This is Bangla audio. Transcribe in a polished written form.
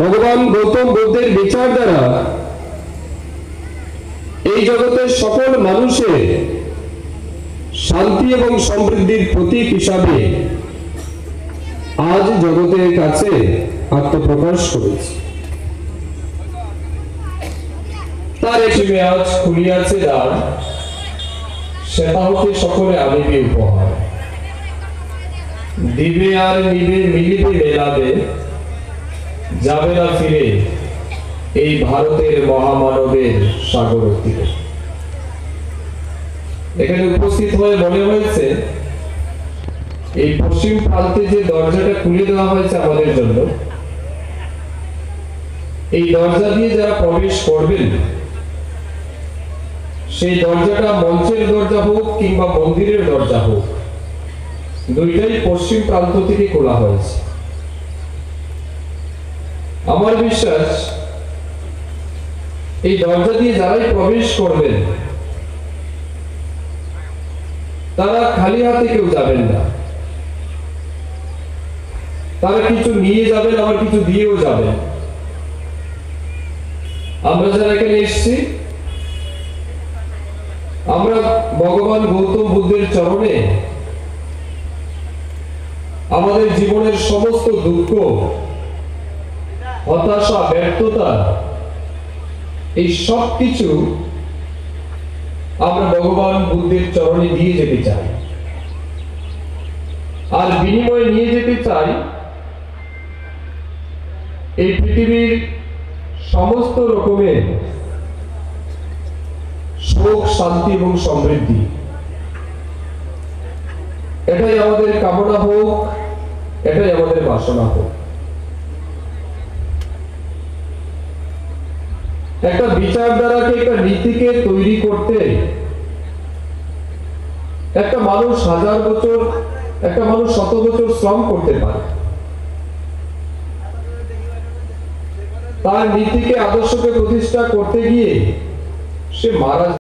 ভগবান গৌতম বুদ্ধের বিচার দ্বারা এই জগতের সকল মানুষের শান্তি এবং সমৃদ্ধির প্রতীক হিসাবে আজ জগতের কাছে আত্মপ্রকাশ করেছে। তার হিসেবে আজ খুলিয়াছে দ্বার, সেটা হতে সকলে আনিবে উপহার। দিবে আর নিবে মিলিবে মেলাবে, যাবে না ফিরে এই ভারতের মহামানবের সাগর তীরে। এখানে উপস্থিত হয়ে মনে হয়েছে এই পশ্চিম প্রান্তে যে দরজাটা খুলে দেওয়া হয়েছে আমাদের জন্য, এই দরজা দিয়ে যারা প্রবেশ করবেন, সেই দরজাটা মঞ্চের দরজা হোক কিংবা মন্দিরের দরজা হোক, দুইটাই পশ্চিম প্রান্ত থেকে খোলা হয়েছে। আমার বিশ্বাস এই দরজা দিয়ে যারাই প্রবেশ করবেন তারা খালি হাতে কেউ যাবেন না, তারা কিছু নিয়ে যাবেন, আবার কিছু দিয়েও যাবেন। আমরা যারা এখানে এসেছি, আমরা ভগবান গৌতম বুদ্ধের চরণে আমাদের জীবনের সমস্ত দুঃখ, হতাশা, ব্যর্থতা, এই সব কিছু আমরা ভগবান বুদ্ধের চরণে দিয়ে যেতে চাই। আর বিনিময়ে নিয়ে যেতে চাই এই পৃথিবীর সমস্ত রকমের সুখ, শান্তি এবং সমৃদ্ধি। এটাই আমাদের কামনা হোক, এটাই আমাদের বাসনা হোক। একটা বিচারধারাকে, একটা নীতিকে তৈরি করতে একটা মানুষ 1000 বছর, একটা মানুষ 100 বছর শ্রম করতে পারে। তার নীতিকে, আদর্শকে প্রতিষ্ঠা করতে গিয়ে সে মারা